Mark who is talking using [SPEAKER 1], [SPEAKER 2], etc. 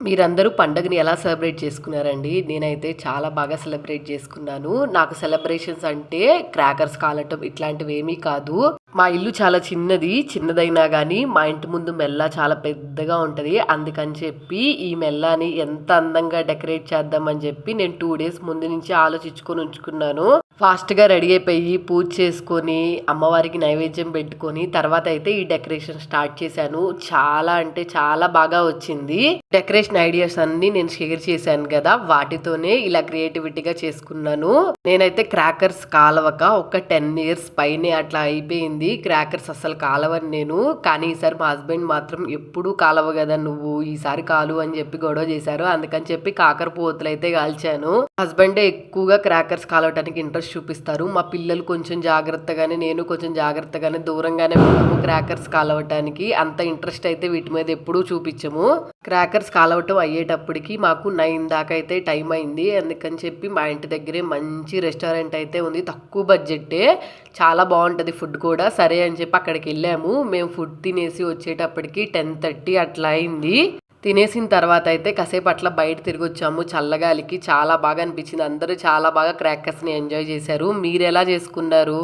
[SPEAKER 1] మీరందరూ పండగని ఎలా సెలబ్రేట్ చేసుకున్నారండి? నేనైతే చాలా బాగా సెలబ్రేట్ చేసుకున్నాను. నాకు సెలబ్రేషన్స్ అంటే క్రాకర్స్ కాలటం ఇట్లాంటివేమీ కాదు. మా ఇల్లు చాలా చిన్నది. చిన్నదైనా గానీ మా ఇంటి ముందు మెల్ల చాలా పెద్దగా ఉంటది. అందుకని చెప్పి ఈ మెల్లాని ఎంత అందంగా డెకరేట్ చేద్దామని చెప్పి నేను 2 డేస్ ముందు నుంచి ఆలోచించుకొని ఉంచుకున్నాను. ఫాస్ట్‌గా రెడీ అయిపోయి, పూజ చేసుకొని, అమ్మవారికి నైవేద్యం పెట్టుకొని, తర్వాత అయితే ఈ డెకరేషన్ స్టార్ట్ చేశాను. చాలా అంటే చాలా బాగా వచ్చింది. డెకరేషన్ ఐడియాస్ అన్నీ నేను షేర్ చేశాను గదా! వాటితోనే ఇలా క్రియేటివిటీగా చేసుకున్నాను. నేనైతే క్రాకర్స్ కాలవక ఒక 10 ఇయర్స్ పైనే అట్లా అయిపోయింది. క్రాకర్స్ అస్సలు కాలవని నేను. కానీ ఈసారి మా హస్బెండ్ మాత్రం ఎప్పుడూ కాలవు గదా నువ్వు, ఈసారి కాలు అని చెప్పి గొడవ చేశారు. అందుకని చెప్పి కాకరపువ్వొతులైతే కాల్చాను. హస్బెండే ఎక్కువగా క్రాకర్స్ కాలవటానికి ఇంట్రెస్ట్ చూపిస్తారు. మా పిల్లలు కొంచెం జాగ్రత్తగానే, నేను కొంచెం జాగ్రత్తగానే దూరంగానే ఉంటాము క్రాకర్స్ కాలవటానికి. అంత ఇంట్రెస్ట్ అయితే వీటి మీద ఎప్పుడూ చూపించము. క్రాకర్స్ కాలవటం అయ్యేటప్పటికి మాకు 9 దాకా అయితే టైం అయింది. అందుకని చెప్పి మా ఇంటి దగ్గరే మంచి రెస్టారెంట్ అయితే ఉంది. తక్కువ బడ్జెట్టే, చాలా బాగుంటుంది ఫుడ్ కూడా. సరే అని చెప్పి అక్కడికి వెళ్ళాము. మేము ఫుడ్ తినేసి వచ్చేటప్పటికి 10:30 అట్లా అయింది. తినేసిన తర్వాత అయితే కాసేపు అట్లా బయట తిరిగొచ్చాము చల్లగాలికి. చాలా బాగా అనిపించింది. అందరూ చాలా బాగా క్రాకర్స్‌ని ఎంజాయ్ చేశారు. మీరెలా చేసుకున్నారు?